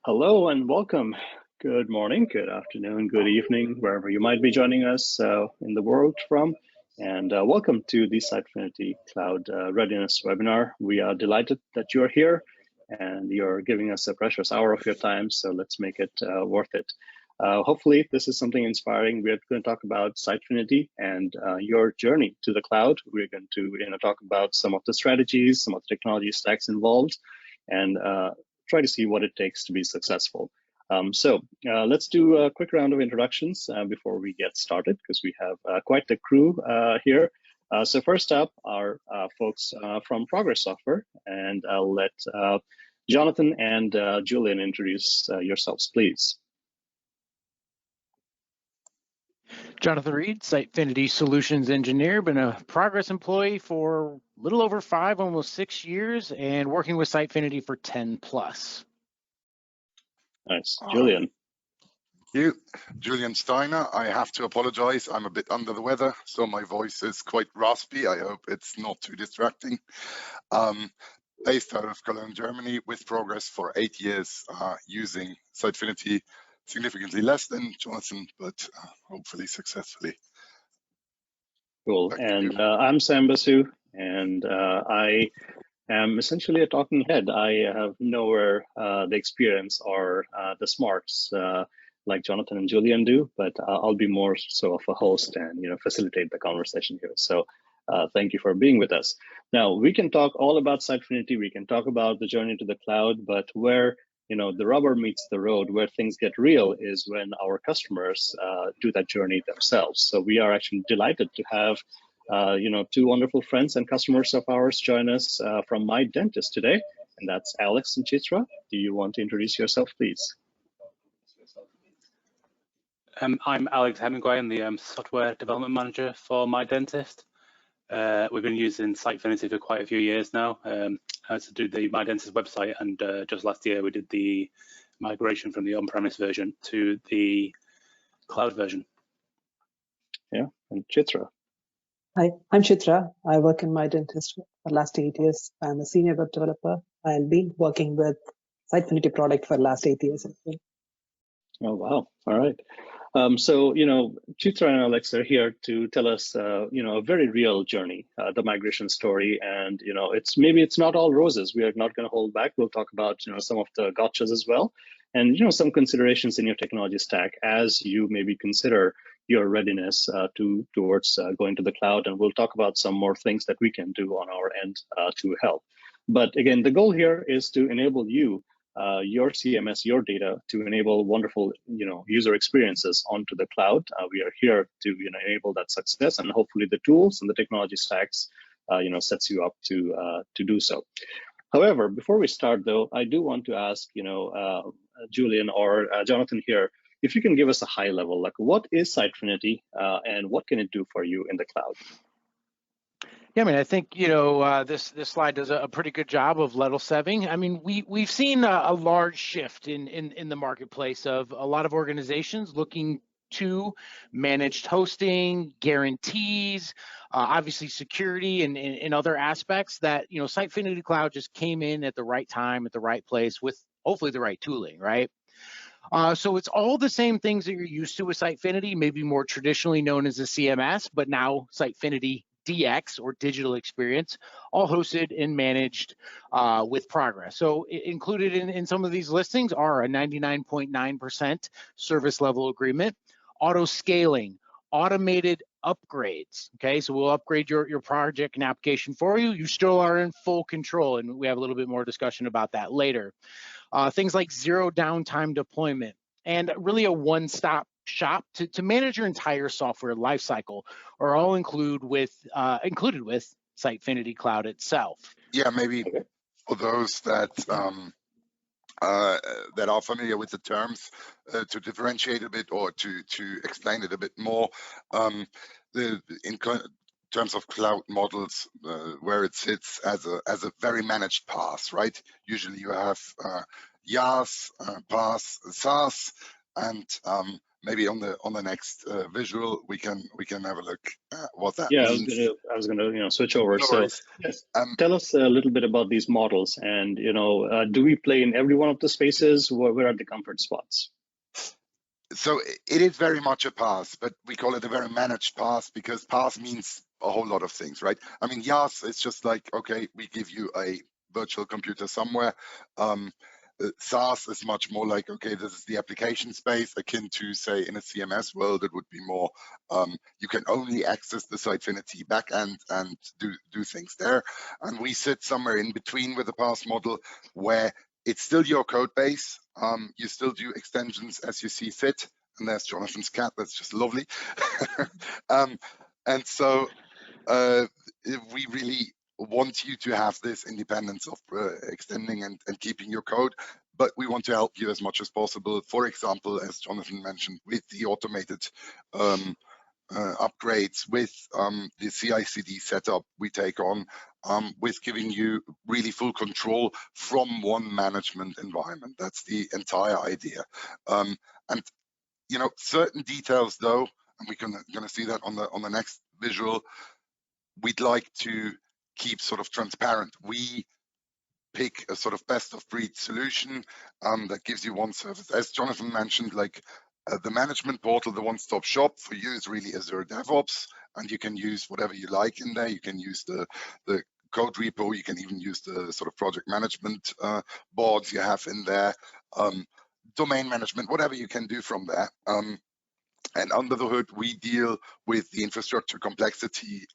Hello and welcome. Good morning, good afternoon, good evening, wherever you might be joining us in the world from. And welcome to the Sitefinity Cloud Readiness webinar. We are delighted that you're here and you're giving us a precious hour of your time, so let's make it worth it. Hopefully this is something inspiring. We're going to talk about Sitefinity and your journey to the cloud. We're going to talk about some of the strategies, some of the technology stacks involved, and try to see what it takes to be successful. Let's do a quick round of introductions before we get started, because we have quite the crew here. So first up are folks from Progress Software, and I'll let Jonathan and Julian introduce yourselves, please. Jonathan Reed, Sitefinity Solutions Engineer, been a Progress employee for a little over 5, almost 6 years, and working with Sitefinity for 10 plus. Nice. Julian. Thank you. Julian Steiner. I have to apologize. I'm a bit under the weather, so my voice is quite raspy. I hope it's not too distracting. Based out of Cologne, Germany, with Progress for 8 years, using Sitefinity significantly less than Jonathan, but hopefully successfully. Cool. And I'm Sam Basu, and I am essentially a talking head. I have nowhere the experience or the smarts like Jonathan and Julian do, but I'll be more so of a host and facilitate the conversation here. So thank you for being with us. Now, we can talk all about Sitefinity, we can talk about the journey to the cloud, but where the rubber meets the road, where things get real, is when our customers do that journey themselves. So we are actually delighted to have two wonderful friends and customers of ours join us from MyDentist today, and that's Alex and Chitra. Do you want to introduce yourself, please? I'm Alex Hemingway. I'm the software development manager for MyDentist. We've been using Sitefinity for quite a few years now to do the MyDentist website, and just last year we did the migration from the on-premise version to the cloud version. Yeah, and Chitra. Hi, I'm Chitra. I work in MyDentist for the last 8 years. I'm a senior web developer. I've been working with Sitefinity product for the last 8 years as well. Oh, wow. All right. So, Chitra and Alex are here to tell us, a very real journey, the migration story. And, it's not all roses. We are not going to hold back. We'll talk about, some of the gotchas as well. And, some considerations in your technology stack as you maybe consider your readiness towards going to the cloud. And we'll talk about some more things that we can do on our end to help. But again, the goal here is to enable you, your CMS, your data, to enable wonderful, user experiences onto the cloud. We are here to, enable that success, and hopefully the tools and the technology stacks, sets you up to do so. However, before we start, though, I do want to ask, Julian or Jonathan here, if you can give us a high level, like what is Sitefinity and what can it do for you in the cloud? Yeah, I mean, I think, this slide does a pretty good job of level setting. I mean, we've seen a large shift in the marketplace of a lot of organizations looking to managed hosting, guarantees, obviously security and other aspects that, Sitefinity Cloud just came in at the right time, at the right place with hopefully the right tooling, right? So it's all the same things that you're used to with Sitefinity, maybe more traditionally known as a CMS, but now Sitefinity DX or digital experience, all hosted and managed with Progress. So included in some of these listings are a 99.9% service level agreement, auto scaling, automated upgrades. Okay, so we'll upgrade your project and application for you. You still are in full control, and we have a little bit more discussion about that later. Things like zero downtime deployment and really a one-stop shop to manage your entire software lifecycle are all included with Sitefinity Cloud itself. Yeah, maybe for those that that are familiar with the terms, to differentiate a bit or to explain it a bit more, in terms of cloud models, where it sits as a very managed PaaS, right? Usually you have IaaS, PaaS, SaaS, and maybe on the next visual we can have a look at what that Yeah, means. I was gonna switch over. No So worries. yes, tell us a little bit about these models, and do we play in every one of the spaces? Where are the comfort spots? So it is very much a pass, but we call it a very managed pass because pass means a whole lot of things, right? I mean, yes, it's just like, okay, we give you a virtual computer somewhere. SaaS is much more like, okay, this is the application space, akin to, say, in a CMS world, it would be more, you can only access the Sitefinity backend and do things there. And we sit somewhere in between with the pass model where it's still your code base. You still do extensions as you see fit. And there's Jonathan's cat. That's just lovely. And so we really want you to have this independence of extending and keeping your code, but we want to help you as much as possible. For example, as Jonathan mentioned, with the automated upgrades, with the CI/CD setup we take on, with giving you really full control from one management environment. That's the entire idea. And certain details though, and we're gonna see that on the next visual, we'd like to keep sort of transparent. We pick a sort of best of breed solution that gives you one service. As Jonathan mentioned, like the management portal, the one-stop shop for you is really Azure DevOps, and you can use whatever you like in there. You can use the code repo, you can even use the sort of project management boards you have in there, domain management, whatever you can do from there. And under the hood, we deal with the infrastructure complexity.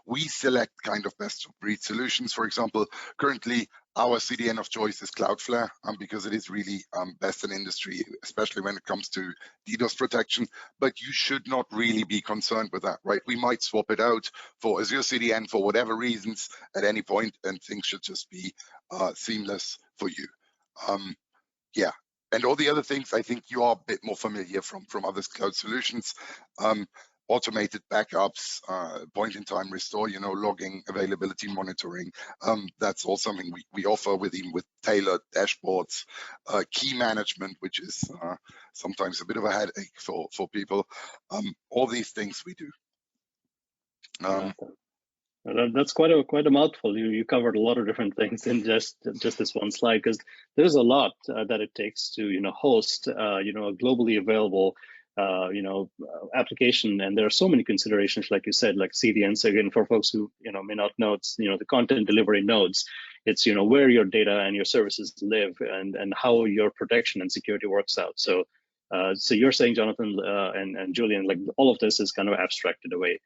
We select kind of best of breed solutions. For example, currently our CDN of choice is Cloudflare because it is really best in industry, especially when it comes to DDoS protection. But you should not really be concerned with that, right? We might swap it out for Azure CDN for whatever reasons at any point, and things should just be seamless for you. Yeah. And all the other things, I think you are a bit more familiar from other cloud solutions. Automated backups, point-in-time restore, logging, availability monitoring. That's all something we offer even with tailored dashboards. Key management, which is sometimes a bit of a headache for people. All these things we do. That's quite a mouthful. You covered a lot of different things in just this one slide, because there's a lot that it takes to host a globally available application, and there are so many considerations, like you said, like CDNs. Again, for folks who may not know, it's the content delivery nodes. It's where your data and your services live, and how your protection and security works out. So you're saying, Jonathan and Julian, like all of this is kind of abstracted away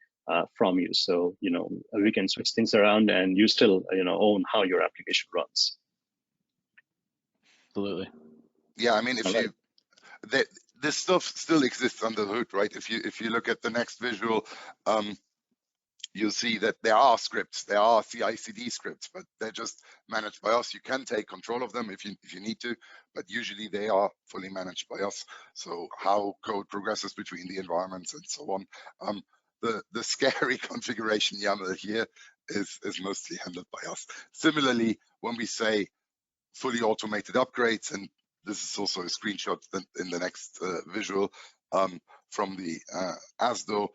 from you, so we can switch things around, and you still own how your application runs. Absolutely. Yeah, I mean, this stuff still exists under the hood, right? If you look at the next visual, you'll see that there are scripts, there are CI/CD scripts, but they're just managed by us. You can take control of them if you need to, but usually they are fully managed by us. So how code progresses between the environments and so on. The scary configuration YAML here is mostly handled by us. Similarly, when we say fully automated upgrades, and this is also a screenshot in the next visual from the ASDO,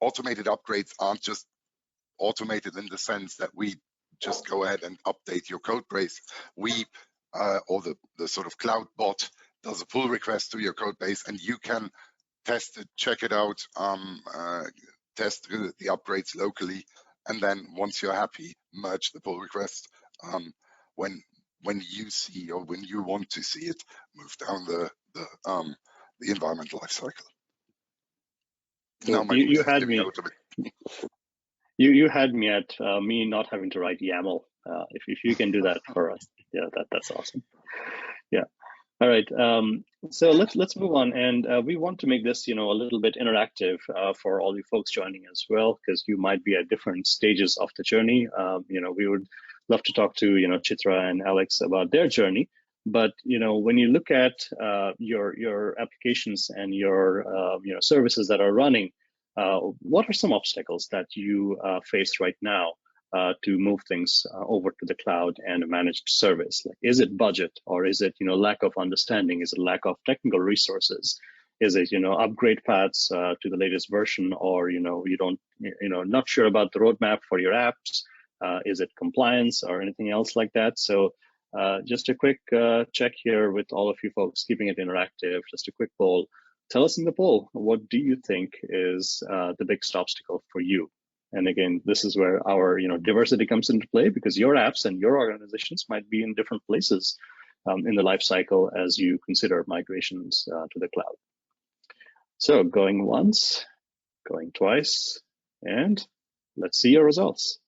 automated upgrades aren't just automated in the sense that we just go ahead and update your code base. We, or the sort of cloud bot, does a pull request to your code base, and you can test it, check it out, test the upgrades locally, and then once you're happy, merge the pull request when you see, or when you want to see it, move down the environmental lifecycle. Now you had me. You had me at me not having to write YAML. If you can do that for us, yeah, that's awesome. Yeah. All right, so let's move on, and we want to make this a little bit interactive for all you folks joining as well, because you might be at different stages of the journey. We would love to talk to Chitra and Alex about their journey, but when you look at your applications and your services that are running, what are some obstacles that you face right now to move things over to the cloud and a managed service? Like, is it budget, or is it lack of understanding? Is it lack of technical resources? Is it, upgrade paths to the latest version, or, you don't, not sure about the roadmap for your apps? Is it compliance or anything else like that? So just a quick check here with all of you folks, keeping it interactive, just a quick poll. Tell us in the poll, what do you think is the biggest obstacle for you? And again, this is where our diversity comes into play, because your apps and your organizations might be in different places in the life cycle as you consider migrations to the cloud. So going once, going twice, and let's see your results.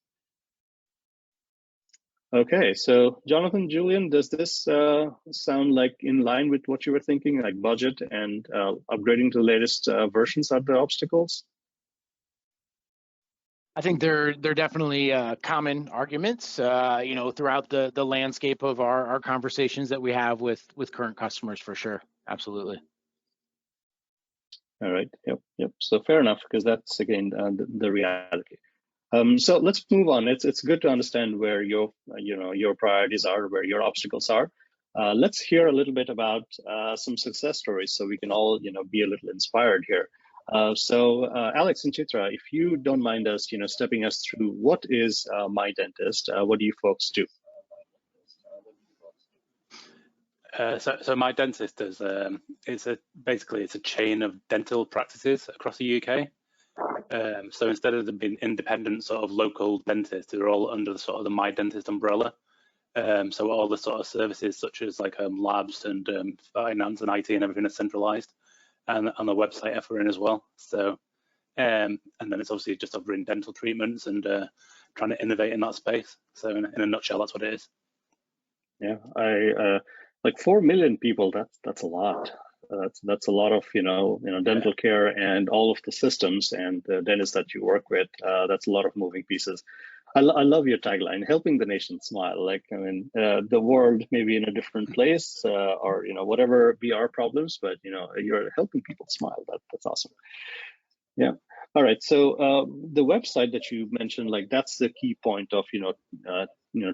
Okay, so Jonathan, Julian, does this sound like in line with what you were thinking, like budget and upgrading to the latest versions are the obstacles? I think they're definitely common arguments, throughout the landscape of our conversations that we have with current customers, for sure. Absolutely. All right. Yep. So fair enough, because that's again the reality. So let's move on. It's good to understand where your priorities are, where your obstacles are. Let's hear a little bit about some success stories, so we can all be a little inspired here. So Alex and Chitra, if you don't mind us stepping us through, what is MyDentist? What do you folks do? So MyDentist is basically a chain of dental practices across the UK. So instead of them being independent sort of local dentists, they're all under the sort of the MyDentist umbrella. So all the sort of services such as like labs and finance and IT and everything is centralized, and on the website offering as well. So and then it's obviously just offering dental treatments and trying to innovate in that space. So in a nutshell, that's what it is. Yeah, like 4 million people. That's a lot. That's a lot of dental care and all of the systems and the dentists that you work with. That's a lot of moving pieces. I love your tagline, helping the nation smile. Like, I mean, the world may be in a different place, or whatever be our problems, but you're helping people smile. That's awesome. Yeah. All right. So the website that you mentioned, like that's the key point of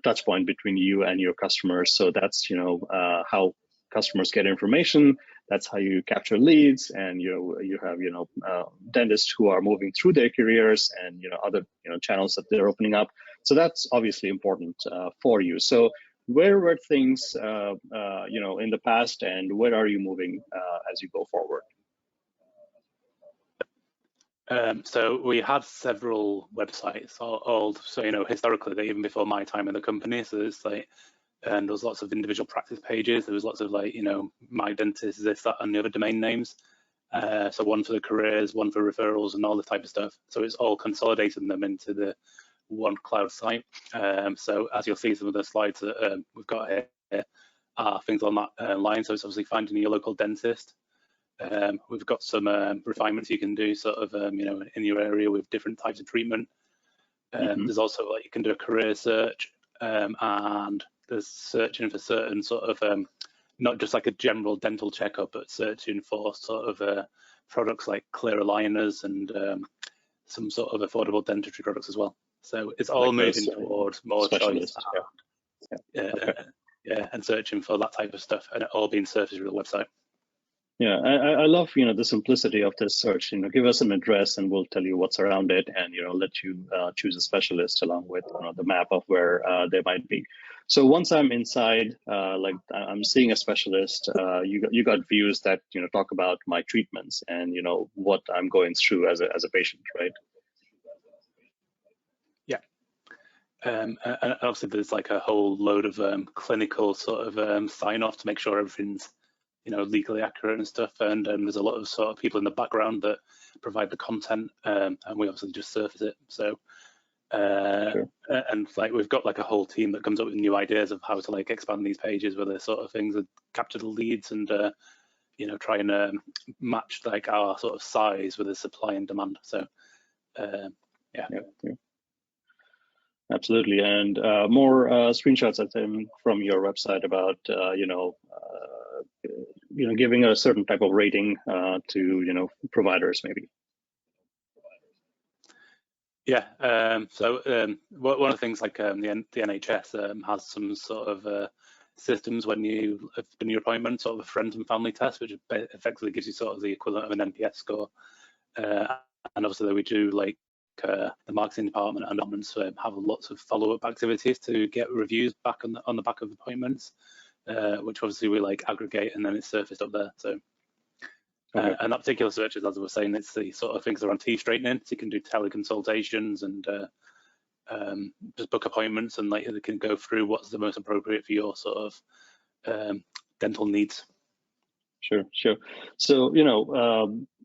touch point between you and your customers. So that's how customers get information. That's how you capture leads, and you have dentists who are moving through their careers, and other channels that they're opening up. So that's obviously important for you. So where were things in the past, and where are you moving as you go forward? So we had several websites, old, so historically, even before my time in the company. So it's like, and there was lots of individual practice pages. There was lots of like, MyDentist, this, that, and the other domain names. So one for the careers, one for referrals, and all this type of stuff. So it's all consolidating them into the one cloud site. So as you'll see, some of the slides that we've got here are things on that line. So it's obviously finding your local dentist. We've got some refinements you can do sort of, in your area with different types of treatment. There's also like you can do a career search, and there's searching for certain sort of, not just like a general dental checkup, but searching for sort of products like clear aligners and some sort of affordable dentistry products as well. So it's all like moving towards more choice. Yeah, and searching for that type of stuff, and it all being surfaced through the website. Yeah, I love the simplicity of this search. Give us an address and we'll tell you what's around it, and let you choose a specialist along with the map of where they might be. So once I'm inside, like I'm seeing a specialist, you got views that talk about my treatments and what I'm going through as a patient, right? Yeah, and obviously there's like a whole load of clinical sort of sign off to make sure everything's legally accurate and stuff, and there's a lot of sort of people in the background that provide the content, and we obviously just surface it. So sure. And like we've got like a whole team that comes up with new ideas of how to like expand these pages with the sort of things that capture the leads and try and match like our sort of size with the supply and demand. So yeah. Absolutely, and more screenshots I think from your website about giving a certain type of rating to providers maybe. Yeah, so one of the things like the NHS has some sort of systems when you have done your appointment, sort of a friends and family test, which effectively gives you sort of the equivalent of an NPS score. And obviously we do like the marketing department and departments have lots of follow-up activities to get reviews back on the back of appointments, which obviously we like aggregate and then it's surfaced up there. So Okay. and that particular search, as I was saying, it's the sort of things around teeth straightening. So you can do teleconsultations and just book appointments, and like they can go through what's the most appropriate for your sort of dental needs. Sure. So,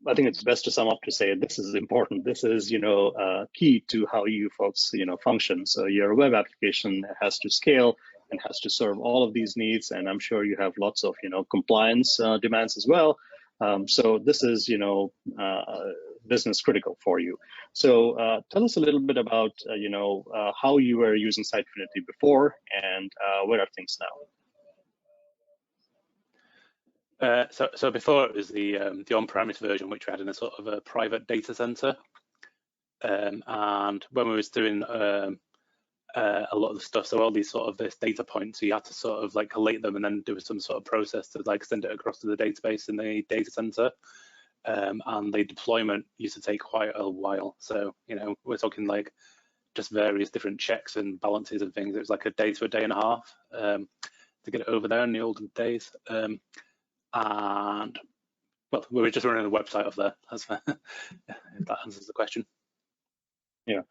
I think it's best to sum up to say this is important. This is, key to how you folks, function. So your web application has to scale and has to serve all of these needs. And I'm sure you have lots of, compliance demands as well. So this is, business critical for you. So tell us a little bit about, how you were using Sitefinity before and where are things now? So before it was the on-premise version, which we had in a sort of a private data center, and when we was doing a lot of the stuff, so all these sort of this data points, so you had to sort of like collate them and then do some sort of process to like send it across to the database in the data center, and the deployment used to take quite a while. So we're talking like just various different checks and balances and things. It was like a day to a day and a half to get it over there in the olden days. And well, we were just running a website off there. If that answers the question. Yeah,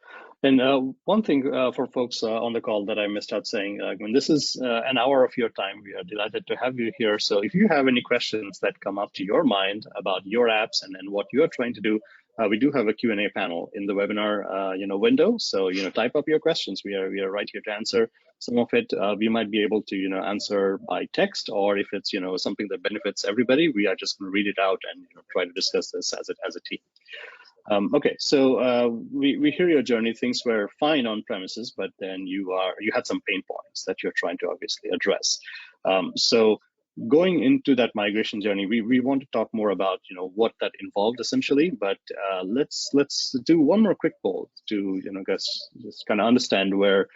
and one thing for folks on the call that I missed out saying, when this is an hour of your time, we are delighted to have you here. So if you have any questions that come up to your mind about your apps and what you are trying to do, we do have a Q&A panel in the webinar, window. So type up your questions. We are right here to answer. Some of it we might be able to answer by text, or if it's something that benefits everybody, we are just going to read it out and try to discuss this as a team. Okay, so we hear your journey. Things were fine on premises, but then you had some pain points that you're trying to obviously address. So going into that migration journey, we want to talk more about what that involved essentially. But let's do one more quick poll to just kind of understand where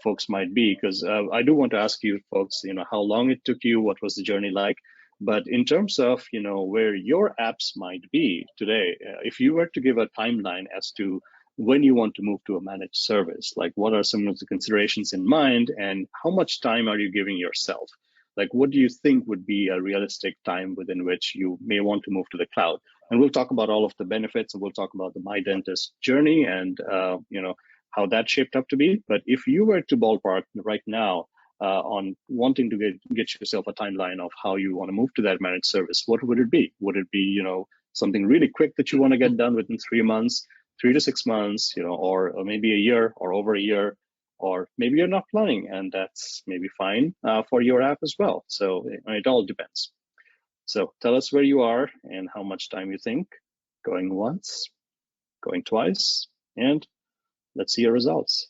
folks might be, because I do want to ask you folks how long it took you, what was the journey like. But in terms of where your apps might be today, if you were to give a timeline as to when you want to move to a managed service, like what are some of the considerations in mind, and how much time are you giving yourself? Like, what do you think would be a realistic time within which you may want to move to the cloud? And we'll talk about all of the benefits, and we'll talk about the MyDentist journey and how that shaped up to be. But if you were to ballpark right now on wanting to get yourself a timeline of how you want to move to that managed service, what would it be? Would it be something really quick that you want to get done within 3 months, 3 to 6 months, or maybe a year or over a year? Or maybe you're not planning, and that's maybe fine for your app as well. So it all depends. So tell us where you are and how much time you think. Going once, going twice, and let's see your results.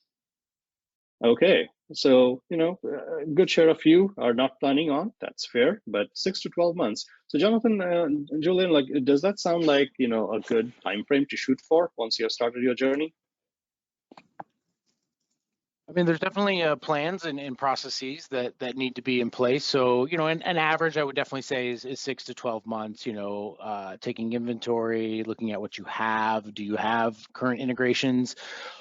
Okay, so a good share of you are not planning on. That's fair, but 6 to 12 months. So Jonathan, Julian, like, does that sound like a good time frame to shoot for once you have started your journey? I mean, there's definitely plans and processes that need to be in place. So, an average I would definitely say is 6 to 12 months, taking inventory, looking at what you have. Do you have current integrations?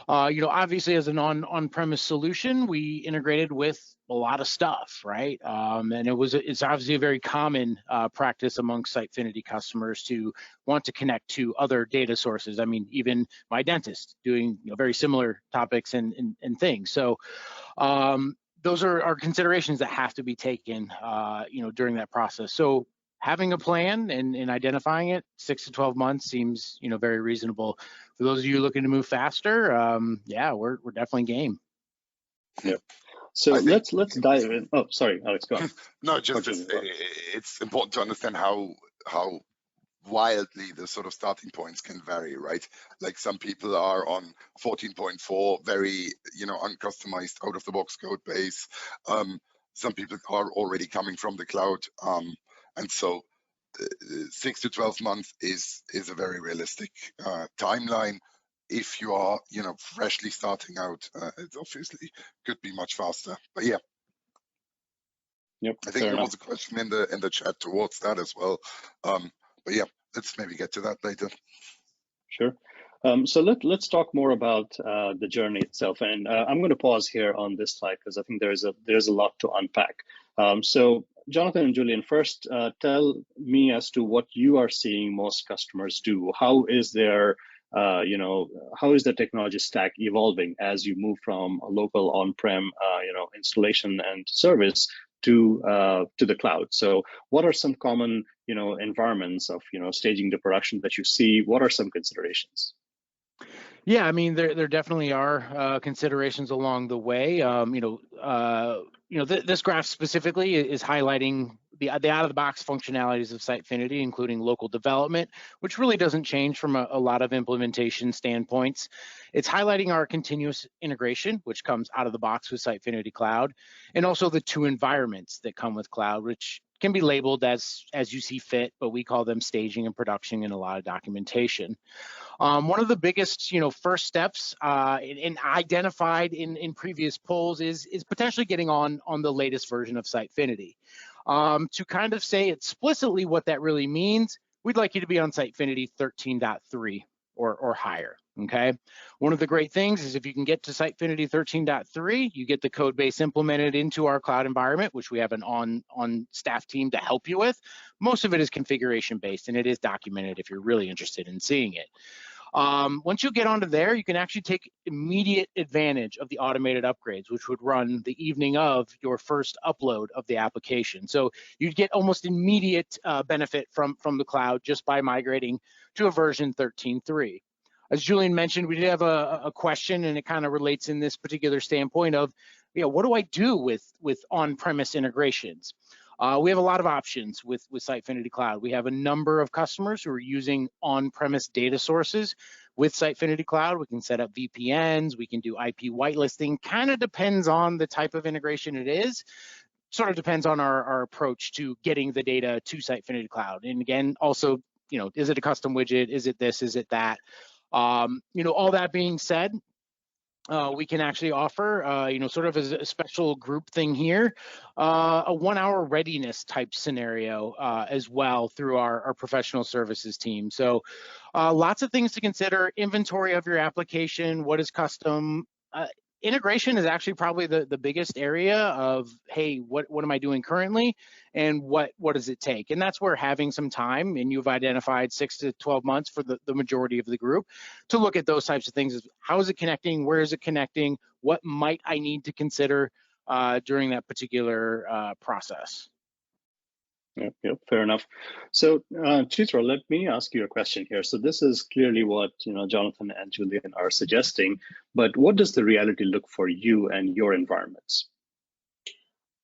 Obviously as an on-premise solution, we integrated with a lot of stuff, right? And it's obviously a very common practice among Sitefinity customers to want to connect to other data sources. I mean, even MyDentist doing very similar topics and things. So those are considerations that have to be taken, during that process. So having a plan and identifying it, 6 to 12 months seems, very reasonable. For those of you looking to move faster, yeah, we're definitely game. Yep. So let's dive in. Oh, sorry, Alex, go on. No, it's important to understand how wildly the sort of starting points can vary, right? Like some people are on 14.4, very uncustomized out of the box code base. Some people are already coming from the cloud, and so 6 to 12 months is a very realistic timeline. If you are freshly starting out, it obviously could be much faster, but yeah. Yep. I think there was a question in the chat towards that as well. But yeah, let's maybe get to that later. Sure. So let's talk more about the journey itself, and I'm going to pause here on this slide because I think there's a lot to unpack. So Jonathan and Julian, first tell me as to what you are seeing most customers do. How is their how is the technology stack evolving as you move from a local on-prem installation and service to the cloud? So what are some common environments of staging to production that you see? What are some considerations? Yeah, I mean, there definitely are considerations along the way. This graph specifically is highlighting the out-of-the-box functionalities of Sitefinity, including local development, which really doesn't change from a lot of implementation standpoints. It's highlighting our continuous integration, which comes out of the box with Sitefinity Cloud, and also the two environments that come with cloud, which can be labeled as you see fit, but we call them staging and production in a lot of documentation. One of the biggest, first steps and identified in previous polls is potentially getting on the latest version of Sitefinity. To kind of say explicitly what that really means, we'd like you to be on Sitefinity 13.3 or higher. Okay. One of the great things is if you can get to Sitefinity 13.3, you get the code base implemented into our cloud environment, which we have an on staff team to help you with. Most of it is configuration based and it is documented if you're really interested in seeing it. Once you get onto there, you can actually take immediate advantage of the automated upgrades, which would run the evening of your first upload of the application. So you'd get almost immediate benefit from the cloud just by migrating to a version 13.3. As Julian mentioned, we did have a question, and it kind of relates in this particular standpoint of, what do I do with on-premise integrations? We have a lot of options with Sitefinity Cloud. We have a number of customers who are using on-premise data sources with Sitefinity Cloud. We can set up VPNs, we can do IP whitelisting. Kind of depends on the type of integration it is. Sort of depends on our approach to getting the data to Sitefinity Cloud. And again, also, is it a custom widget? Is it this? Is it that? All that being said, we can actually offer, sort of as a special group thing here, a 1-hour readiness type scenario as well through our professional services team. So lots of things to consider: inventory of your application, what is custom. Integration is actually probably the biggest area of, hey, what am I doing currently, and what does it take? And that's where having some time, and you've identified 6 to 12 months for the majority of the group to look at those types of things. How is it connecting? Where is it connecting? What might I need to consider during that particular process? Yep, fair enough. So, Chitra, let me ask you a question here. So this is clearly what Jonathan and Julian are suggesting, but what does the reality look for you and your environments?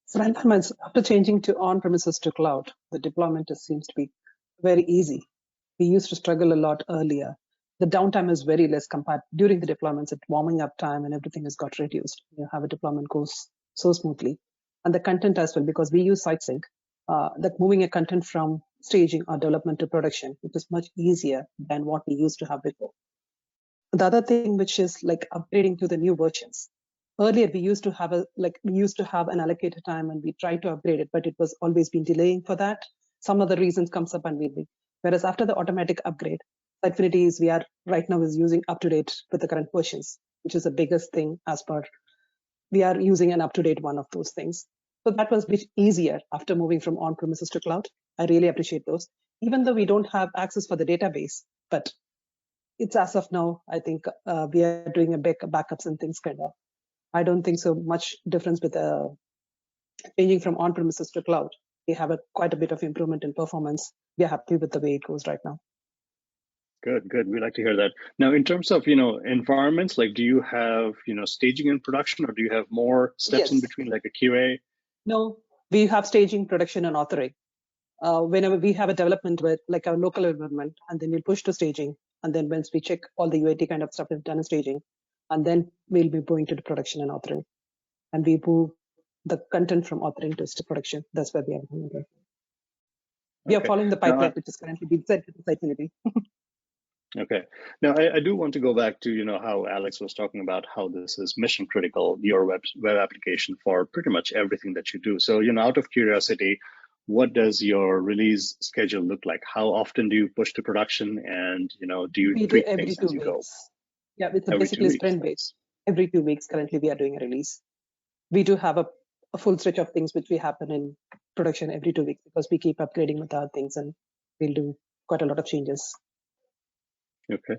So environments, after changing to on-premises to cloud, the deployment seems to be very easy. We used to struggle a lot earlier. The downtime is very less compared during the deployments. It's warming up time and everything has got reduced. You have a deployment goes so smoothly, and the content as well, because we use SiteSync. That moving a content from staging or development to production, which is much easier than what we used to have before. The other thing, which is like upgrading to the new versions. Earlier, we used to have an allocated time and we tried to upgrade it, but it was always been delaying for that. Some other reasons comes up and we leave. Whereas after the automatic upgrade, Sitefinity is right now using up-to-date with the current versions, which is the biggest thing as per. We are using an up-to-date one of those things. So that was a bit easier after moving from on-premises to cloud. I really appreciate those. Even though we don't have access for the database, but it's as of now, I think we are doing a backups and things kind of. I don't think so much difference with changing from on-premises to cloud. We have quite a bit of improvement in performance. We are happy with the way it goes right now. Good. We like to hear that. Now, in terms of environments, like, do you have staging and production, or do you have more steps in between, like a QA? No, we have staging, production, and authoring. Whenever we have a development with like our local environment, and then we'll push to staging, and then once we check all the UAT kind of stuff we've done in staging, and then we'll be going to the production and authoring, and we move the content from authoring to production. That's where we are. We are following the pipeline, which is currently being set to Sitefinity. Okay. Now, I do want to go back to, how Alex was talking about how this is mission critical, your web application for pretty much everything that you do. So, out of curiosity, what does your release schedule look like? How often do you push to production, and, do you We do tweak every things two as you go? weeks. Yeah, it's Every 2 basically weeks. sprint based. Every 2 weeks, currently we are doing a release. We do have a full stretch of things which we happen in production every 2 weeks because we keep upgrading with our things and we'll do quite a lot of changes. Okay.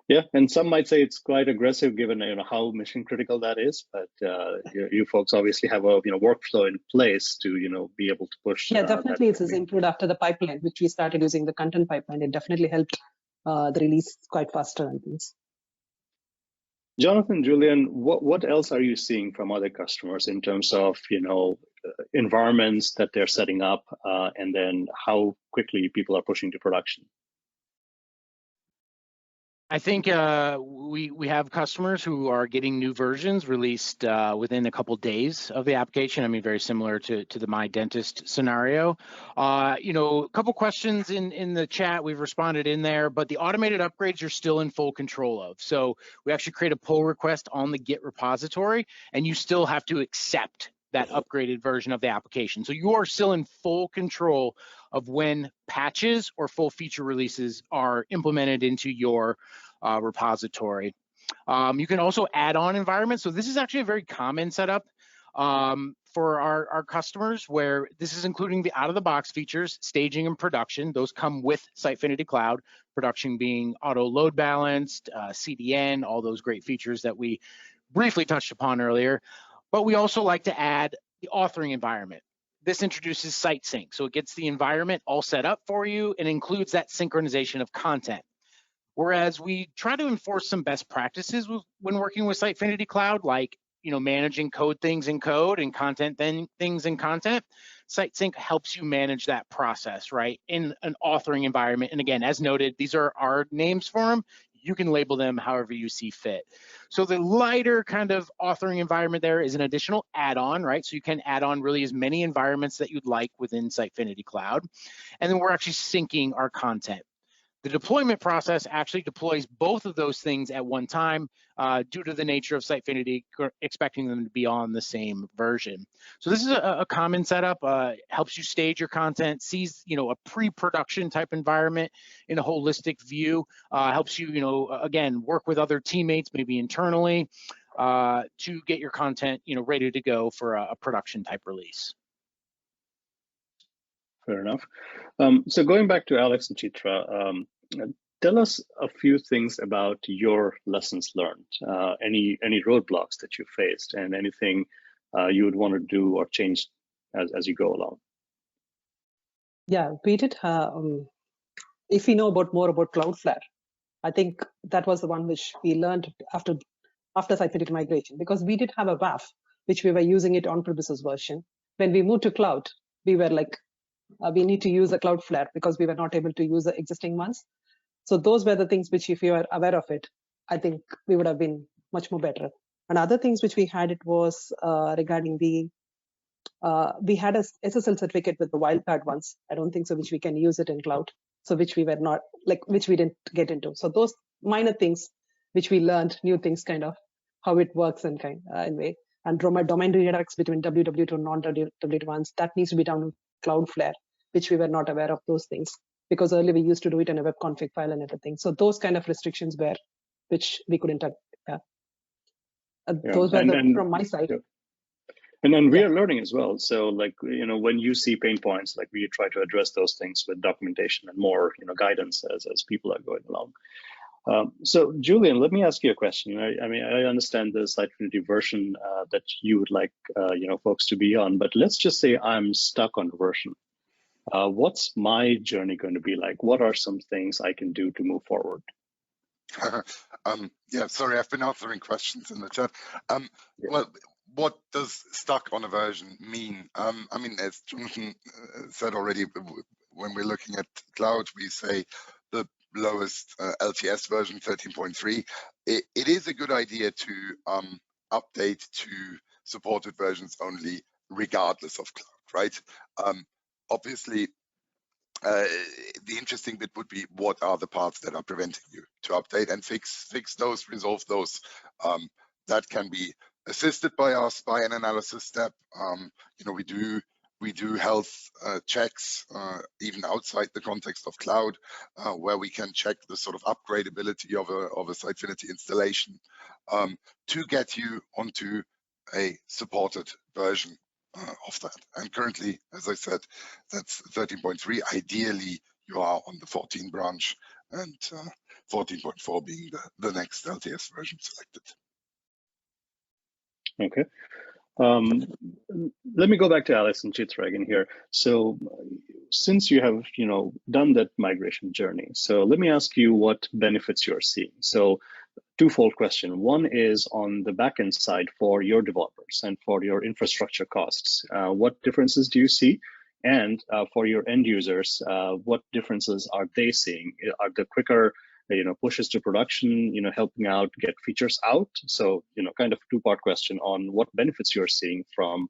Yeah, and some might say it's quite aggressive given how mission critical that is. But you folks obviously have a workflow in place to be able to push. Yeah, definitely it is improved after the pipeline, which we started using the content pipeline. It definitely helped the release quite faster and things. Jonathan, Julian, what else are you seeing from other customers in terms of environments that they're setting up, and then how quickly people are pushing to production? I think we have customers who are getting new versions released within a couple days of the application. I mean, very similar to the MyDentist scenario. A couple questions in the chat we've responded in there, but the automated upgrades you're still in full control of. So we actually create a pull request on the Git repository, and you still have to accept that upgraded version of the application. So you are still in full control of when patches or full feature releases are implemented into your repository. You can also add on environments. So this is actually a very common setup for our customers, where this is including the out-of-the-box features, staging and production. Those come with Sitefinity Cloud, production being auto load balanced, CDN, all those great features that we briefly touched upon earlier. But we also like to add the authoring environment. This introduces site sync, so it gets the environment all set up for you and includes that synchronization of content. Whereas we try to enforce some best practices when working with Sitefinity Cloud, like managing code things in code and content things in content. Site sync helps you manage that process, right, in an authoring environment. And again, as noted, these are our names for them. You can label them however you see fit. So the lighter kind of authoring environment there is an additional add-on, right? So you can add on really as many environments that you'd like within Sitefinity Cloud. And then we're actually syncing our content. The deployment process actually deploys both of those things at one time due to the nature of Sitefinity expecting them to be on the same version. So this is a common setup, helps you stage your content, sees a pre-production type environment in a holistic view, helps you again work with other teammates, maybe internally, to get your content ready to go for a production type release. Fair enough. So going back to Alex and Chitra, tell us a few things about your lessons learned, any roadblocks that you faced, and anything you would want to do or change as you go along. Yeah, we did. If we know more about Cloudflare, I think that was the one which we learned after Sitefinity migration, because we did have a WAF, which we were using it on-premises version. When we moved to cloud, we were like, we need to use a Cloudflare because we were not able to use the existing ones. So those were the things which, if you are aware of it, I think we would have been much more better. And other things which we had, it was regarding the, we had a SSL certificate with the wildcard ones. I don't think so, which we can use it in cloud. So which we were not, which we didn't get into. So those minor things which we learned, new things kind of, how it works and in way. And domain redirects between WW to non-WW ones, that needs to be done with Cloudflare, which we were not aware of those things, because earlier we used to do it in a web config file and everything. So those kind of restrictions were, which we couldn't have. Those were from my side. Yeah. And then we are learning as well. So when you see pain points, we try to address those things with documentation and more, guidance as people are going along. So Julian, let me ask you a question. I mean, I understand the Sitefinity version that you would like, folks to be on, but let's just say I'm stuck on a version. What's my journey going to be like? What are some things I can do to move forward? Yeah, sorry, I've been answering questions in the chat. Well, what does stuck on a version mean? I mean, as Jonathan said already, when we're looking at cloud, we say the lowest LTS version 13.3. It is a good idea to update to supported versions only, regardless of cloud, right? Obviously, the interesting bit would be, what are the parts that are preventing you to update and fix those, resolve those. That can be assisted by us by an analysis step. You know, we do health checks even outside the context of cloud, where we can check the sort of upgradability of a Sitefinity installation to get you onto a supported version of that. And currently, as I said, that's 13.3. Ideally, you are on the 14 branch, and 14.4 being the next LTS version selected. Okay. Let me go back to Alex and Chitra again here. So since you have, done that migration journey, so let me ask you what benefits you're seeing. So twofold question. One is on the backend side for your developers and for your infrastructure costs. What differences do you see? And for your end users, what differences are they seeing? Are the quicker pushes to production, helping out get features out? So, kind of two-part question on what benefits you're seeing from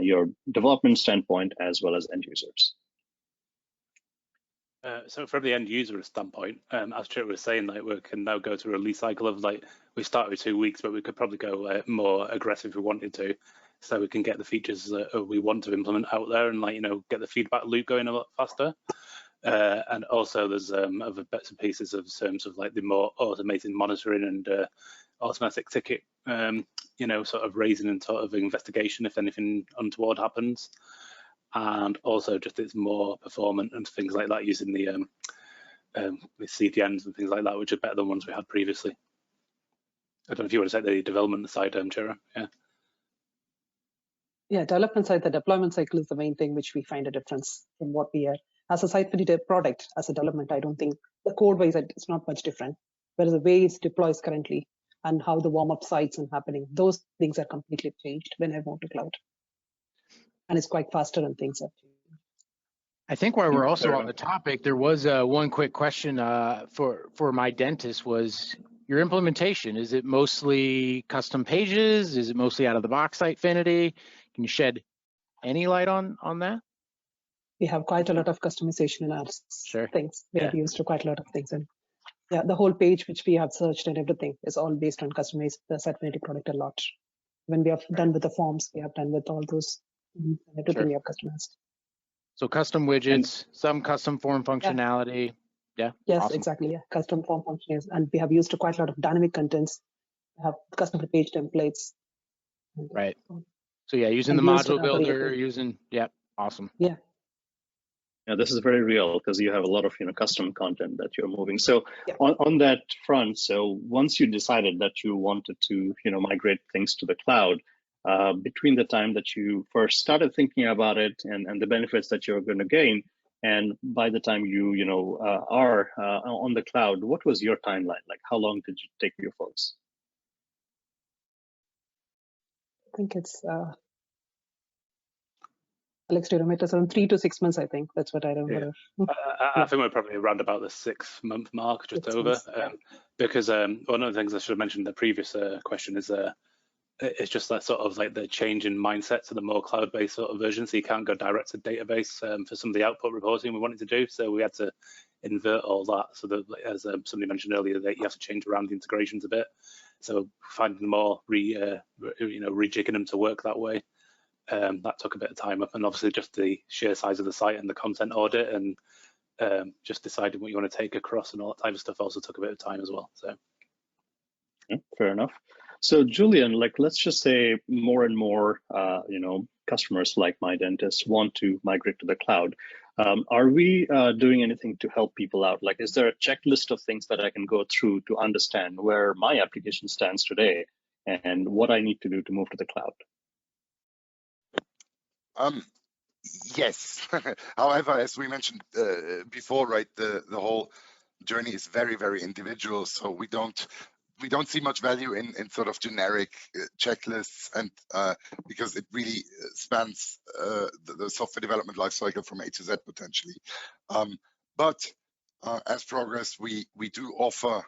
your development standpoint as well as end users. So from the end user standpoint, as Chitra was saying, like, we can now go through a release cycle of, like, we started with 2 weeks, but we could probably go more aggressive if we wanted to, so we can get the features that we want to implement out there and, like, get the feedback loop going a lot faster. And also there's other bits and pieces of terms of, like, the more automated monitoring and automatic ticket, sort of raising and sort of investigation if anything untoward happens. And also just it's more performant and things like that using the CDNs and things like that, which are better than ones we had previously. I don't know if you want to say the development side, Chitra. Yeah, development side, the deployment cycle is the main thing which we find a difference from what we are. As a Sitefinity product, as a development, I don't think the code-wise it's not much different. Whereas the way it deploys currently and how the warm-up sites and happening, those things are completely changed when I move to cloud. And it's quite faster and things have changed. I think while we're also on the topic, there was one quick question for MyDentist was your implementation. Is it mostly custom pages? Is it mostly out of the box Sitefinity? Can you shed any light on that? We have quite a lot of customization in our things. We have used quite a lot of things. And yeah, the whole page which we have searched and everything is all based on customized the Sitefinity product a lot. When we have done with the forms, we have done with all those, everything we have customized. So custom widgets, some custom form functionality. Yeah. Yes, awesome. exactly. Yeah, custom form functionality. And we have used quite a lot of dynamic contents. We have custom page templates. Right. So yeah, using the module builder, awesome. Yeah. Yeah, this is very real because you have a lot of custom content that you're moving. So on that front, so once you decided that you wanted to migrate things to the cloud, between the time that you first started thinking about it and the benefits that you're going to gain, and by the time you are on the cloud, what was your timeline? Like, how long did it take you folks? I think it's Alex, do you remember? It's around 3 to 6 months, I think. That's what I remember. Yeah. I think we're probably around about the 6-month mark, just over. Because one of the things I should have mentioned in the previous question is it's just that sort of like the change in mindset to the more cloud-based sort of version. So you can't go direct to database for some of the output reporting we wanted to do. So we had to invert all that. So that, as somebody mentioned earlier, that you have to change around the integrations a bit. So finding more rejigging them to work that way. That took a bit of time up, and obviously just the sheer size of the site and the content audit and just deciding what you want to take across and all that type of stuff also took a bit of time as well. So yeah, fair enough. So Julian, like, let's just say more and more customers like MyDentist want to migrate to the cloud. Are we doing anything to help people out? Like, is there a checklist of things that I can go through to understand where my application stands today and what I need to do to move to the cloud? Yes. However, as we mentioned before, right, the whole journey is very, very individual. So we don't see much value in sort of generic checklists, and because it really spans the software development lifecycle from A to Z potentially. But as Progress, we do offer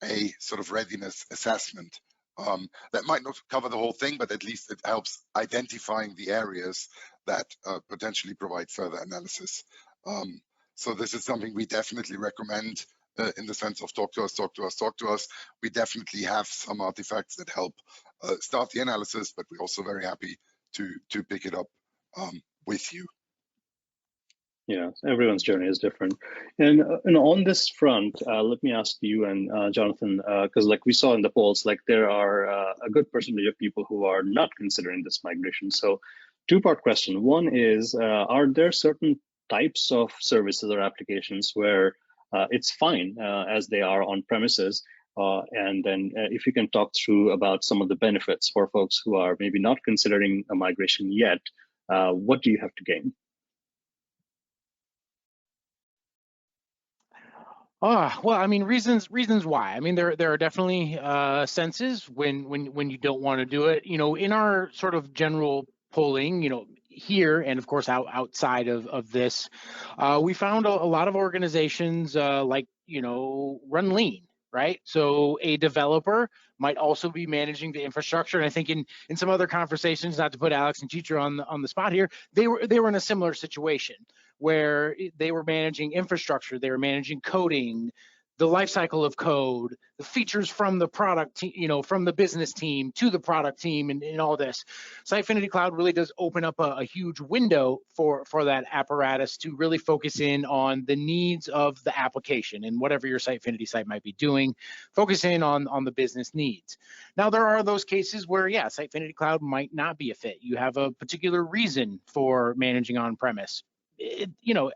a sort of readiness assessment. That might not cover the whole thing, but at least it helps identifying the areas that potentially provide further analysis. So this is something we definitely recommend in the sense of talk to us. We definitely have some artifacts that help start the analysis, but we're also very happy to pick it up with you. Yeah, everyone's journey is different. And on this front, let me ask you and Jonathan, because like we saw in the polls, like there are a good percentage of people who are not considering this migration. So two-part question. One is, are there certain types of services or applications where it's fine as they are on premises? And then if you can talk through about some of the benefits for folks who are maybe not considering a migration yet, what do you have to gain? Well, I mean, reasons why. I mean, there are definitely senses when you don't want to do it. You know, in our sort of general polling, you know, here and of course outside of this, we found a lot of organizations like, you know, run lean, right? So a developer might also be managing the infrastructure. And I think in some other conversations, not to put Alex and Chitra on the spot here, they were in a similar situation where they were managing infrastructure, they were managing coding, the life cycle of code, the features from the product, you know, from the business team to the product team, and all this. Sitefinity Cloud really does open up a huge window for that apparatus to really focus in on the needs of the application and whatever your Sitefinity site might be doing, focus in on the business needs. Now, there are those cases where, yeah, Sitefinity Cloud might not be a fit. You have a particular reason for managing on-premise. You know,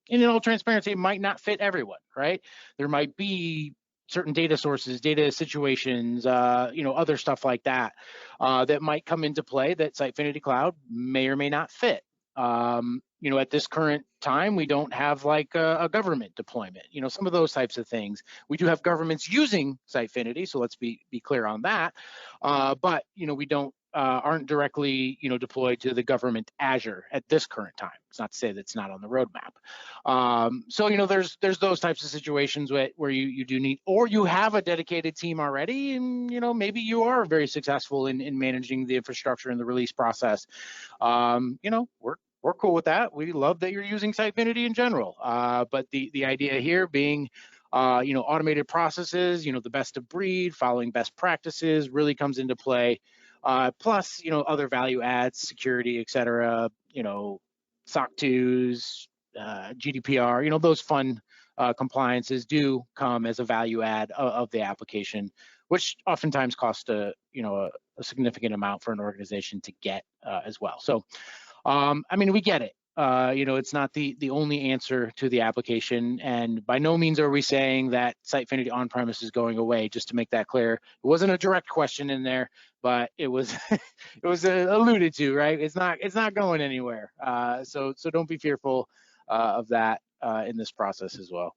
in all transparency, it might not fit everyone, right? There might be certain data sources, data situations, you know, other stuff like that that might come into play that Sitefinity Cloud may or may not fit. You know, at this current time, we don't have like a government deployment, you know, some of those types of things. We do have governments using Sitefinity, so let's be clear on that. But, you know, we don't aren't directly, you know, deployed to the government Azure at this current time. It's not to say that's not on the roadmap. So, you know, there's those types of situations where you do need, or you have a dedicated team already, and, you know, maybe you are very successful in managing the infrastructure and the release process. You know, we're cool with that. We love that you're using Sitefinity in general. But the idea here being, you know, automated processes, you know, the best of breed, following best practices really comes into play. Plus, you know, other value adds, security, et cetera, you know, SOC 2s, GDPR, you know, those fun compliances do come as a value add of the application, which oftentimes cost a significant amount for an organization to get as well. So, I mean, we get it. You know, it's not the only answer to the application, and by no means are we saying that Sitefinity on-premise is going away. Just to make that clear, it wasn't a direct question in there, but it was it was alluded to, right? It's not going anywhere. So don't be fearful of that in this process as well.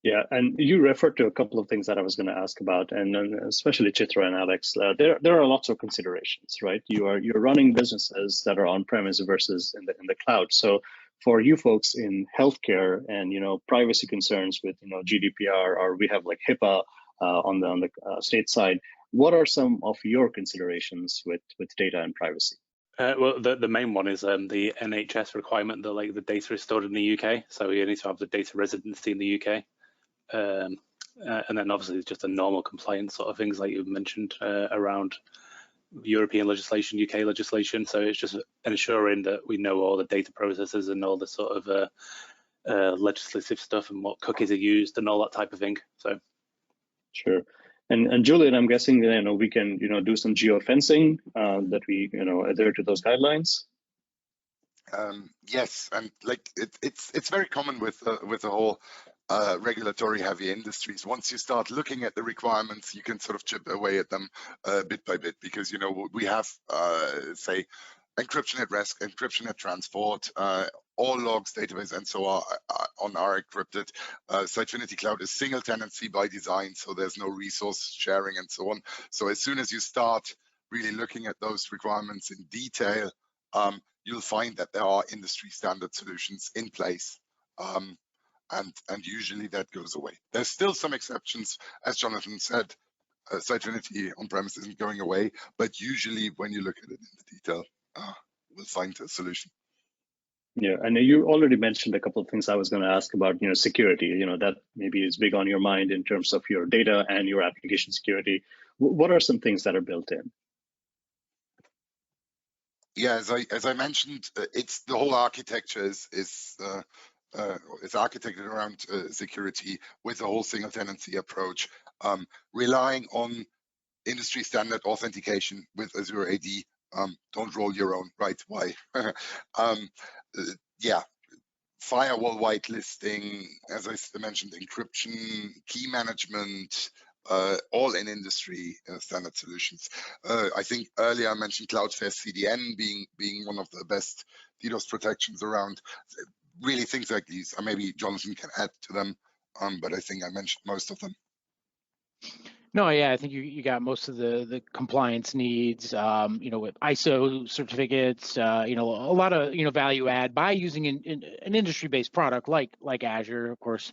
Yeah, and you referred to a couple of things that I was going to ask about, and especially Chitra and Alex. There are lots of considerations, right? You're running businesses that are on premise versus in the cloud. So for you folks in healthcare and, you know, privacy concerns with, you know, GDPR, or we have like HIPAA on the state side, what are some of your considerations with data and privacy? Well, the main one is the NHS requirement that like the data is stored in the UK, so you need to have the data residency in the UK. And then obviously it's just a normal compliance sort of things like you mentioned around European legislation, UK legislation. So it's just ensuring that we know all the data processes and all the sort of legislative stuff and what cookies are used and all that type of thing. So sure. And Julian, I'm guessing, you know, we can, you know, do some geofencing that we, you know, adhere to those guidelines. Yes, and like it's very common with the whole regulatory heavy industries. Once you start looking at the requirements, you can sort of chip away at them bit by bit, because, you know, we have say encryption at rest, encryption at transport, all logs, database, and so on are encrypted. Sitefinity Cloud is single tenancy by design, so there's no resource sharing and so on. So as soon as you start really looking at those requirements in detail, you'll find that there are industry standard solutions in place. And usually that goes away. There's still some exceptions, as Jonathan said. Sitefinity on-premise isn't going away, but usually when you look at it in the detail, we'll find a solution. Yeah, and you already mentioned a couple of things I was going to ask about, security, that maybe is big on your mind in terms of your data and your application security. What are some things that are built in? Yeah, as I mentioned, it's the whole architecture is architected around security with the whole single tenancy approach, relying on industry standard authentication with Azure AD. Don't roll your own, right? Why? Yeah, firewall whitelisting, as I mentioned, encryption, key management, all in industry standard solutions. I think earlier I mentioned Cloudflare CDN being one of the best DDoS protections around. Really things like these. Maybe Jonathan can add to them, but I think I mentioned most of them. No, yeah, I think you got most of the compliance needs, with ISO certificates, a lot of, value add by using an industry-based product like Azure, of course.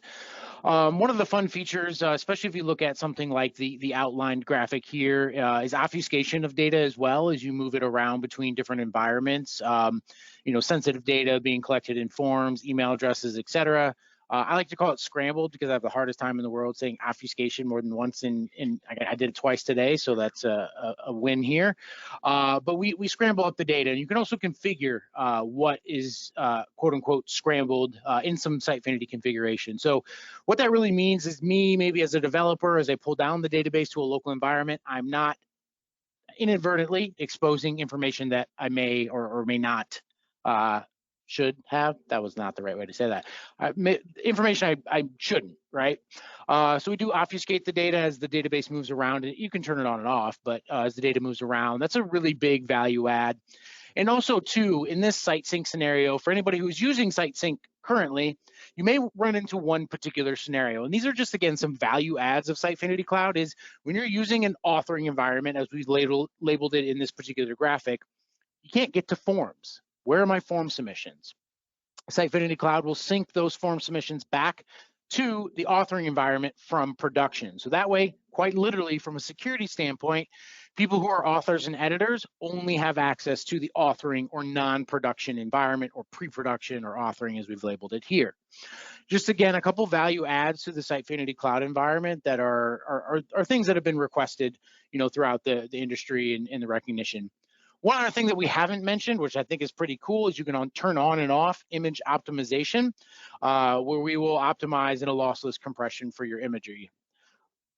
One of the fun features, especially if you look at something like the outlined graphic here, is obfuscation of data as well as you move it around between different environments. Sensitive data being collected in forms, email addresses, etc. I like to call it scrambled because I have the hardest time in the world saying obfuscation more than once. I did it twice today, so that's a win here. But we scramble up the data, and you can also configure what is quote unquote scrambled in some Sitefinity configuration. So what that really means is maybe as a developer, as I pull down the database to a local environment, I'm not inadvertently exposing information that I may or may not should have. That was not the right way to say that. Information I shouldn't, right? So we do obfuscate the data as the database moves around. You can turn it on and off, but as the data moves around, that's a really big value add. And also, too, in this site sync scenario, for anybody who's using site sync currently, you may run into one particular scenario. And these are just, again, some value adds of Sitefinity Cloud is when you're using an authoring environment, as we've labeled it in this particular graphic, you can't get to forms. Where are my form submissions? Sitefinity Cloud will sync those form submissions back to the authoring environment from production. So that way, quite literally, from a security standpoint, people who are authors and editors only have access to the authoring or non-production environment, or pre-production or authoring as we've labeled it here. Just again, a couple value adds to the Sitefinity Cloud environment that are things that have been requested, throughout the industry and the recognition. One other thing that we haven't mentioned, which I think is pretty cool, is you can turn on and off image optimization, where we will optimize in a lossless compression for your imagery.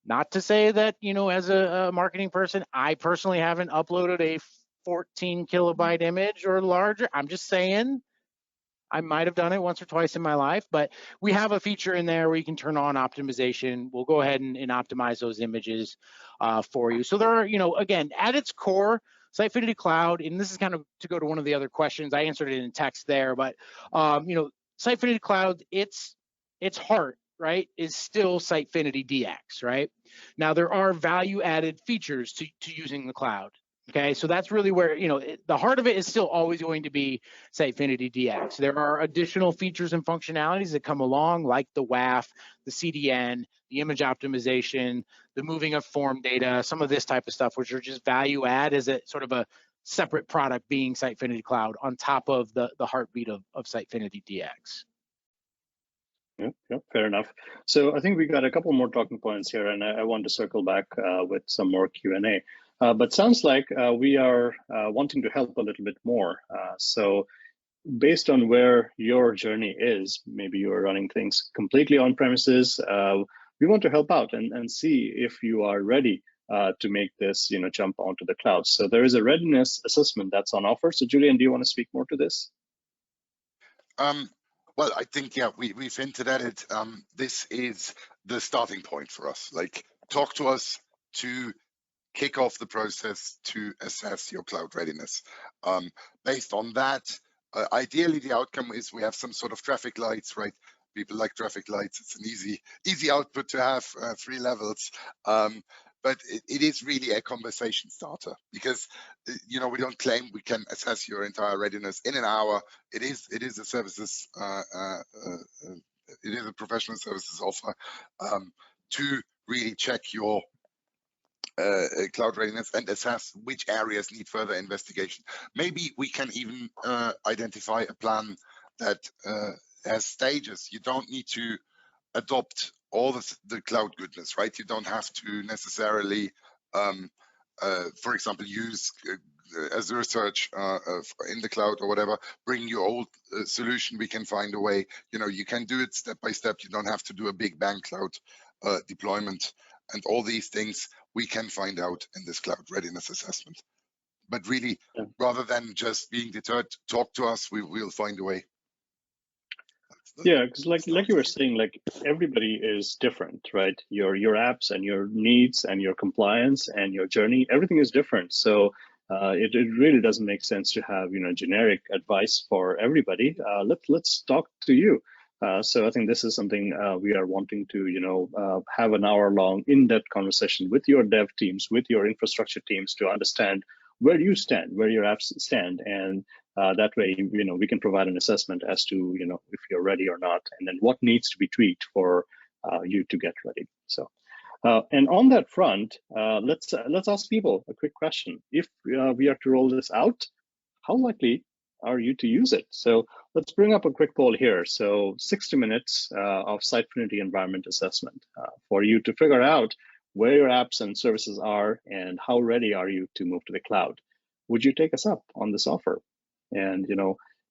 Not to say that, as a marketing person, I personally haven't uploaded a 14 kilobyte image or larger. I'm just saying I might have done it once or twice in my life, but we have a feature in there where you can turn on optimization. We'll go ahead and optimize those images for you. So there are, again, at its core, Sitefinity Cloud, and this is kind of to go to one of the other questions. I answered it in text there, but Sitefinity Cloud, its heart, right, is still Sitefinity DX, right? Now there are value-added features to using the cloud. Okay, so that's really where, the heart of it is still always going to be Sitefinity DX. There are additional features and functionalities that come along, like the WAF, the CDN, the image optimization, the moving of form data, some of this type of stuff, which are just value add as a sort of a separate product being Sitefinity Cloud on top of the heartbeat of Sitefinity DX. Yep, fair enough. So I think we got a couple more talking points here, and I want to circle back with some more Q&A. But sounds like we are wanting to help a little bit more. So based on where your journey is, maybe you are running things completely on premises. We want to help out and see if you are ready to make this, jump onto the cloud. So there is a readiness assessment that's on offer. So Julian, do you want to speak more to this? Well, I think, yeah, we've hinted at it. This is the starting point for us. Like, talk to us to kick off the process to assess your cloud readiness. Based on that, ideally, the outcome is we have some sort of traffic lights, right? People like traffic lights. It's an easy output to have 3 levels. But it is really a conversation starter because, we don't claim we can assess your entire readiness in an hour. It is a services, it is a professional services offer to really check your cloud readiness and assess which areas need further investigation. Maybe we can even identify a plan that has stages. You don't need to adopt all the cloud goodness, right? You don't have to necessarily, for example, use Azure Search in the cloud or whatever. Bring your old solution. We can find a way. You can do it step by step. You don't have to do a big bang cloud deployment, and all these things we can find out in this cloud readiness assessment. But really, rather than just being deterred, talk to us. We'll find a way. Yeah, because like you were saying, like everybody is different, right? Your apps and your needs and your compliance and your journey, everything is different. So it really doesn't make sense to have generic advice for everybody. Let's talk to you. So I think this is something we are wanting to have an hour-long in-depth conversation with your dev teams, with your infrastructure teams, to understand where you stand, where your apps stand, and that way, we can provide an assessment as to, if you're ready or not, and then what needs to be tweaked for you to get ready. So, and on that front, let's ask people a quick question. If we are to roll this out, how likely are you to use it? So let's bring up a quick poll here. So 60 minutes of Sitefinity environment assessment for you to figure out where your apps and services are and how ready are you to move to the cloud. Would you take us up on this offer? And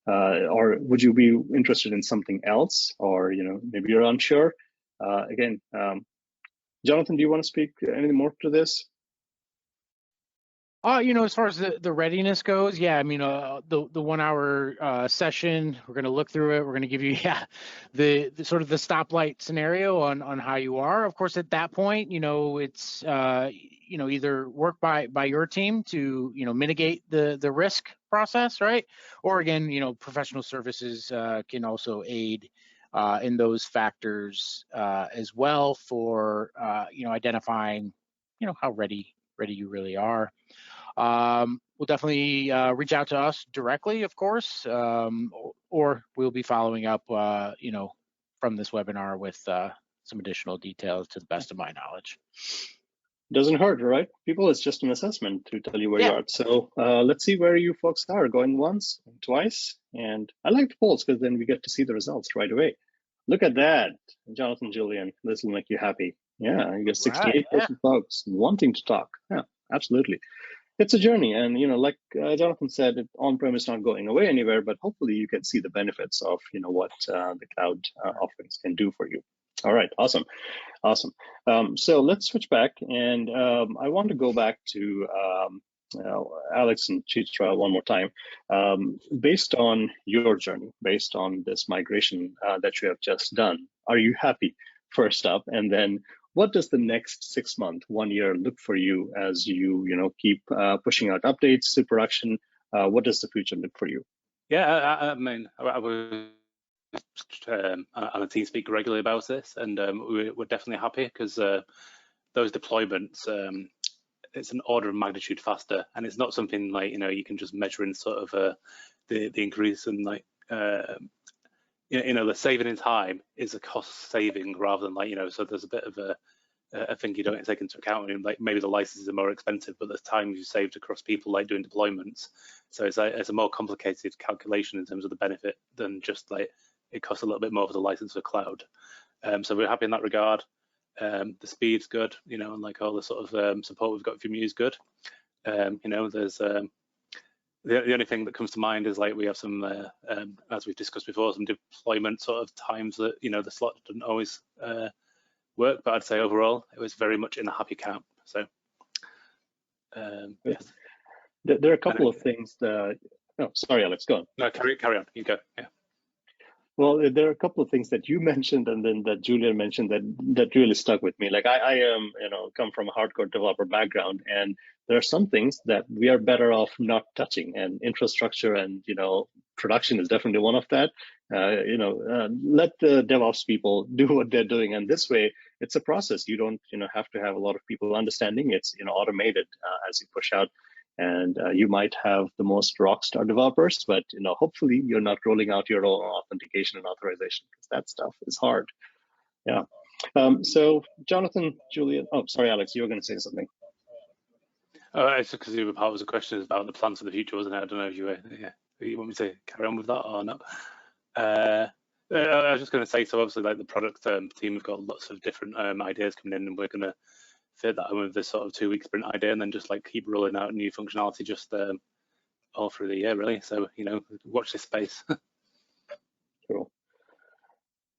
or would you be interested in something else, or maybe you're unsure? Again, Jonathan, do you want to speak anything more to this? As far as the readiness goes, yeah, I mean, the 1 hour session, we're going to look through it. We're going to give you, the sort of the stoplight scenario on how you are. Of course, at that point, it's, either work by your team to, mitigate the risk process, right? Or again, professional services can also aid in those factors as well for, identifying, how ready you really are. We'll definitely reach out to us directly, of course, or we'll be following up, from this webinar with some additional details to the best of my knowledge. Doesn't hurt, right? People, it's just an assessment to tell you where you are. So let's see where you folks are, going once, twice. And I like the polls because then we get to see the results right away. Look at that, Jonathan, Julian, this will make you happy. Yeah, you get 68% folks wanting to talk. Yeah, absolutely. It's a journey, and like Jonathan said, on-prem is not going away anywhere, but hopefully you can see the benefits of what the cloud offerings can do for you. All right, awesome. So let's switch back, and I want to go back to Alex and Chitra one more time. Based on your journey, based on this migration that you have just done, are you happy? First up, and then what does the next 6 month, 1 year look for you as you keep pushing out updates to production? What does the future look for you? Yeah, I mean, I was on a team speak regularly about this, and we're definitely happy because those deployments, it's an order of magnitude faster, and it's not something like you can just measure in sort of the increase in like the saving in time is a cost saving rather than so there's a bit of a thing you don't take into account. I mean, like maybe the licenses are more expensive, but there's time you saved across people like doing deployments. So it's a more complicated calculation in terms of the benefit than just like it costs a little bit more for the license for cloud. So we're happy in that regard. The speed's good, and like all the sort of support we've got from you is good. There's the only thing that comes to mind is like we have some, as we've discussed before, some deployment sort of times that the slot doesn't always work. But I'd say overall it was very much in a happy camp. So yes. There are a couple of things that. Oh, sorry, Alex, go on. No, carry on. You go. Yeah. Well, there are a couple of things that you mentioned and then that Julian mentioned that really stuck with me. Like I am, come from a hardcore developer background, and there are some things that we are better off not touching, and infrastructure and, production is definitely one of that. Let the DevOps people do what they're doing. And this way, it's a process. You don't, have to have a lot of people understanding. It's, automated as you push out. And you might have the most rockstar developers, but hopefully you're not rolling out your own authentication and authorization, because that stuff is hard. Yeah. So Jonathan, Julian, oh, sorry, Alex, you were going to say something. Oh, it's because the part was a question about the plans for the future, wasn't it? I don't know if you want me to carry on with that or not. I was just going to say, so obviously, like the product team have got lots of different ideas coming in, and we're going to fit that in with this sort of 2-week sprint idea, and then just like keep rolling out new functionality just all through the year, really. So, you know, watch this space. Cool.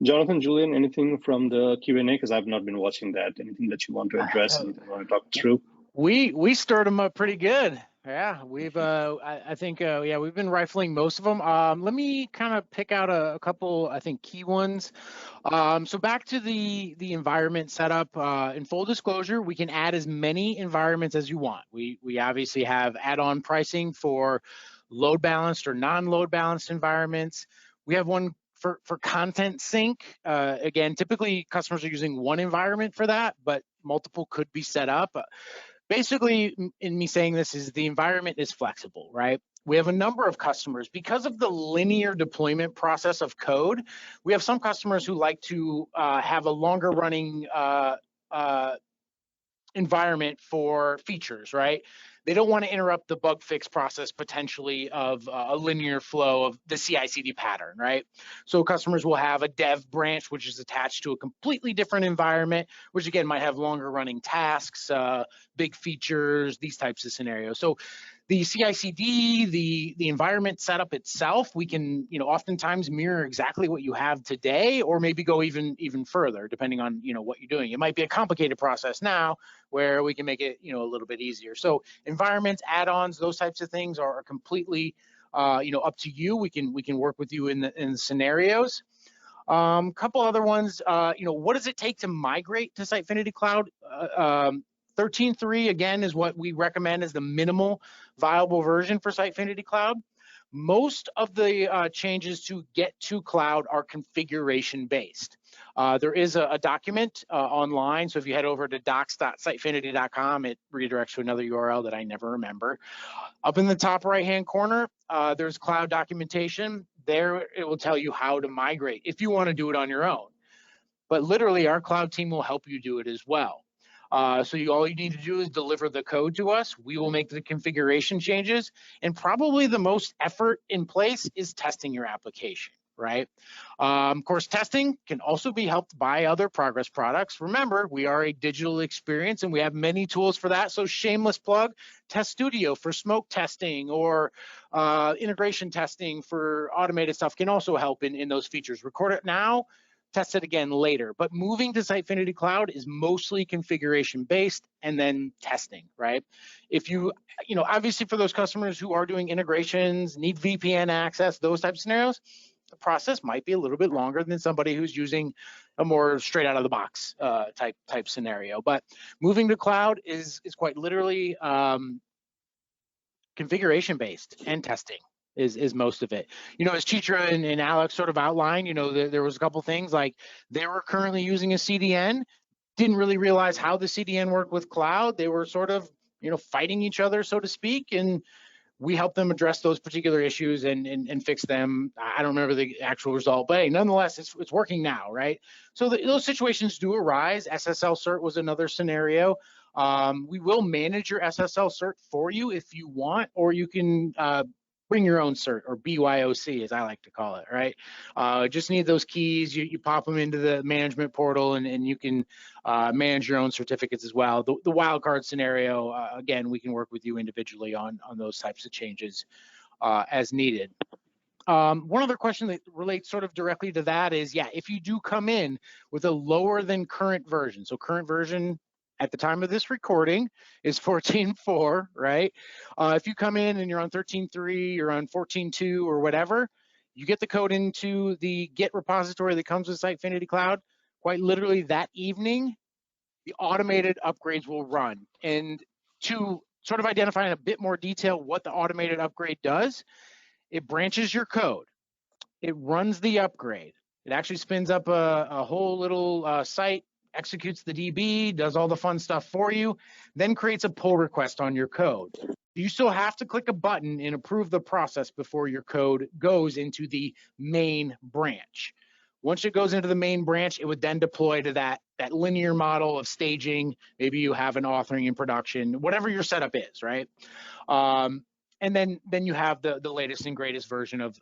Jonathan, Julian, anything from the Q&A? Because I've not been watching that. Anything that you want to address? Anything you want to talk through? We stirred them up pretty good. Yeah, we've I think yeah, we've been rifling most of them. Let me kind of pick out a couple, I think, key ones. So back to the environment setup. In full disclosure, we can add as many environments as you want. We obviously have add-on pricing for load balanced or non-load balanced environments. We have one for content sync. Again, typically customers are using one environment for that, but multiple could be set up. Basically, in me saying this is the environment is flexible, right? We have a number of customers because of the linear deployment process of code. We have some customers who like to have a longer running environment for features, right? They don't want to interrupt the bug fix process potentially of a linear flow of the CI/CD pattern, right? So customers will have a dev branch, which is attached to a completely different environment, which again might have longer running tasks, big features, these types of scenarios. So the CI/CD, the environment setup itself, we can, you know, oftentimes mirror exactly what you have today, or maybe go even further, depending on, you know, what you're doing. It might be a complicated process now, where we can make it, you know, a little bit easier. So environments, add-ons, those types of things are completely, you know, up to you. We can work with you in the scenarios. Couple other ones, you know, what does it take to migrate to Sitefinity Cloud? 13.3 again is what we recommend as the minimal viable version for Sitefinity Cloud. Most of the changes to get to cloud are configuration based. There is a document online, so if you head over to docs.sitefinity.com, it redirects to another URL that I never remember. Up in the top right hand corner, there's cloud documentation. There it will tell you how to migrate if you want to do it on your own. But literally our cloud team will help you do it as well. So all you need to do is deliver the code to us. We will make the configuration changes, and probably the most effort in place is testing your application, right? Of course, testing can also be helped by other Progress products. Remember, we are a digital experience and we have many tools for that. So shameless plug, Test Studio for smoke testing or integration testing for automated stuff can also help in those features. Record it now, test it again later. But moving to Sitefinity Cloud is mostly configuration based and then testing, right? If you know, obviously for those customers who are doing integrations, need VPN access, those types of scenarios, the process might be a little bit longer than somebody who's using a more straight out of the box type scenario. But moving to cloud is quite literally configuration based and testing. Is most of it. You know, as Chitra and Alex sort of outlined, you know, there was a couple things like they were currently using a CDN, didn't really realize how the CDN worked with cloud. They were sort of, you know, fighting each other, so to speak, and we helped them address those particular issues and fix them. I don't remember the actual result, but hey, nonetheless, it's working now, right? So those situations do arise. SSL cert was another scenario. We will manage your SSL cert for you if you want, or you can bring your own cert, or BYOC as I like to call it, right? Just need those keys, you pop them into the management portal and you can manage your own certificates as well. The wildcard scenario, again, we can work with you individually on those types of changes as needed. One other question that relates sort of directly to that is, yeah, if you do come in with a lower than current version, so current version at the time of this recording is 14.4, right? If you come in and you're on 13.3, you're on 14.2 or whatever, you get the code into the Git repository that comes with Sitefinity Cloud. Quite literally that evening, the automated upgrades will run. And to sort of identify in a bit more detail what the automated upgrade does, it branches your code. It runs the upgrade. It actually spins up a whole little site, executes the DB, does all the fun stuff for you, then creates a pull request on your code. You still have to click a button and approve the process before your code goes into the main branch. Once it goes into the main branch, it would then deploy to that linear model of staging. Maybe you have an authoring in production, whatever your setup is, right? and then you have the latest and greatest version of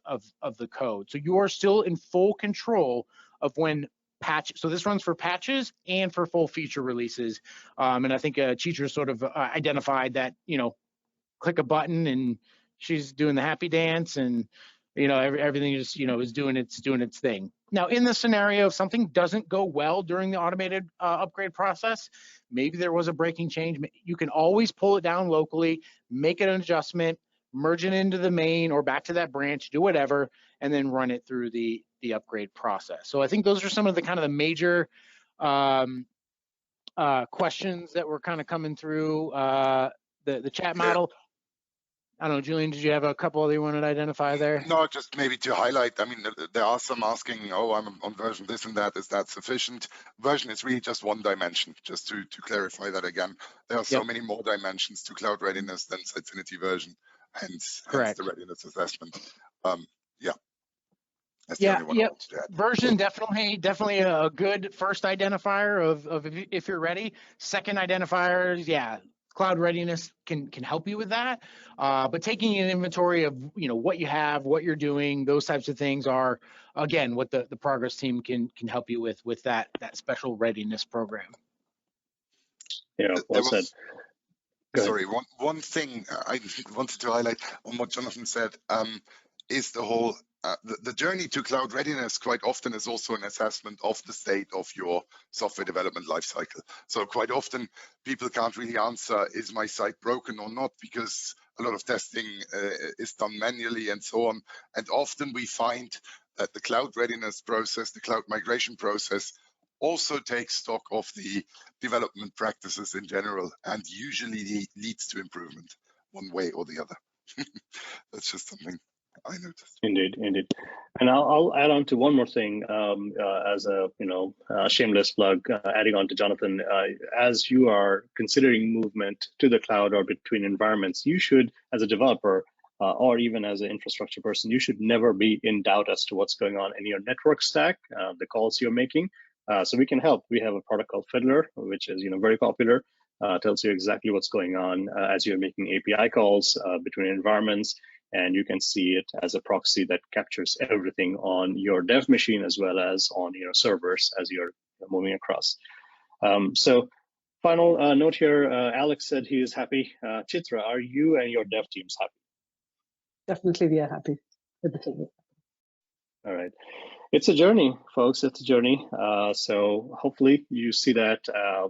the code. So you are still in full control of when patch. So this runs for patches and for full feature releases. And I think Chitra sort of identified that, click a button and she's doing the happy dance, and everything just is doing its thing. Now, in the scenario, if something doesn't go well during the automated upgrade process, maybe there was a breaking change, you can always pull it down locally, make an adjustment, merge it into the main or back to that branch, do whatever, and then run it through the upgrade process. So I think those are some of the kind of the major questions that were kind of coming through the chat model. I don't know, Julian, did you have a couple other you wanted to identify there? No, just maybe to highlight, I mean, there are some asking, oh, I'm on version this and that, is that sufficient? Version is really just one dimension, just to clarify that again. There are so many more dimensions to Cloud Readiness than Sitefinity version, hence the Readiness Assessment. Yeah. That's the only one I wanted to add. Version definitely a good first identifier of if you're ready. Second identifier, Cloud Readiness can help you with that, but taking an inventory of what you have, what you're doing, those types of things are again what the Progress team can help you with that special readiness program. Yeah, well said. Sorry, one thing I wanted to highlight on what Jonathan said is the whole the journey to cloud readiness quite often is also an assessment of the state of your software development lifecycle. So quite often people can't really answer, is my site broken or not, because a lot of testing is done manually and so on. And often we find that the cloud readiness process, the cloud migration process, also takes stock of the development practices in general and usually leads to improvement one way or the other. That's just something I noticed. Indeed. And I'll add on to one more thing as a shameless plug, adding on to Jonathan. As you are considering movement to the cloud or between environments, you should, as a developer or even as an infrastructure person, you should never be in doubt as to what's going on in your network stack, the calls you're making. So we can help. We have a product called Fiddler, which is very popular. Tells you exactly what's going on as you're making API calls between environments. And you can see it as a proxy that captures everything on your dev machine as well as on your servers as you're moving across. So final note here, Alex said he is happy. Chitra, are you and your dev teams happy? Definitely, we are happy with the thing. All right. It's a journey, folks. It's a journey. So hopefully you see that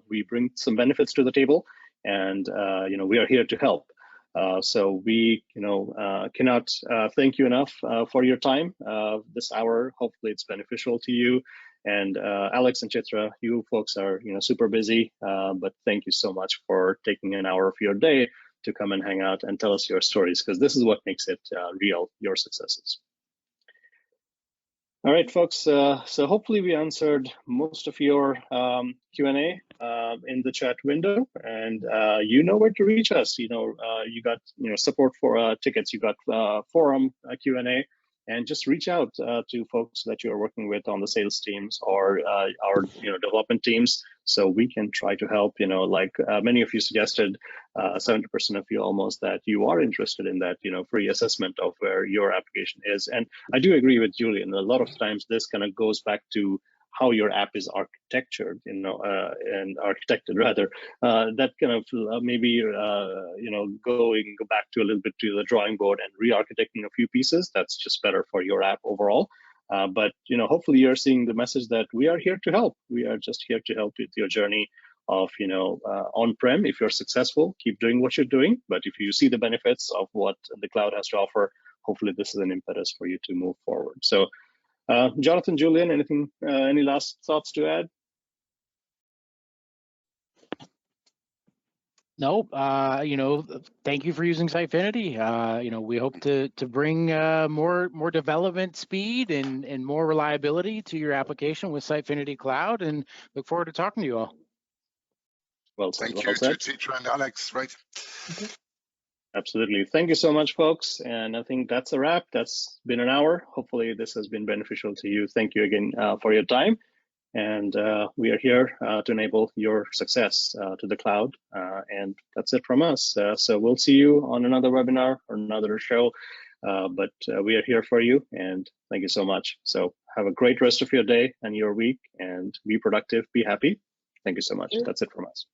we bring some benefits to the table, and we are here to help. So we, cannot thank you enough for your time this hour. Hopefully it's beneficial to you. And Alex and Chitra, you folks are, super busy, but thank you so much for taking an hour of your day to come and hang out and tell us your stories, because this is what makes it real, your successes. All right, folks. So hopefully we answered most of your Q&A in the chat window, and you know where to reach us. You got support for tickets. You got forum Q&A, and just reach out to folks that you are working with on the sales teams or our development teams, so we can try to help. Like many of you suggested, 70% of you almost, that you are interested in that free assessment of where your application is. And I do agree with Julian. A lot of times this kind of goes back to how your app is architectured, and architected rather. That kind of maybe go back to a little bit to the drawing board and re-architecting a few pieces. That's just better for your app overall. But hopefully you're seeing the message that we are here to help. We are just here to help with your journey of on-prem. If you're successful, keep doing what you're doing. But if you see the benefits of what the cloud has to offer, hopefully this is an impetus for you to move forward. So Jonathan, Julian, any last thoughts to add? Nope. Thank you for using Sitefinity. We hope to bring more development speed and more reliability to your application with Sitefinity Cloud, and look forward to talking to you all. Well, thank you to Chitra and Alex. Right. Absolutely. Thank you so much, folks. And I think that's a wrap. That's been an hour. Hopefully this has been beneficial to you. Thank you again for your time. And we are here to enable your success to the cloud. And that's it from us. So we'll see you on another webinar or another show. But we are here for you, and thank you so much. So have a great rest of your day and your week, and be productive, be happy. Thank you so much. That's it from us.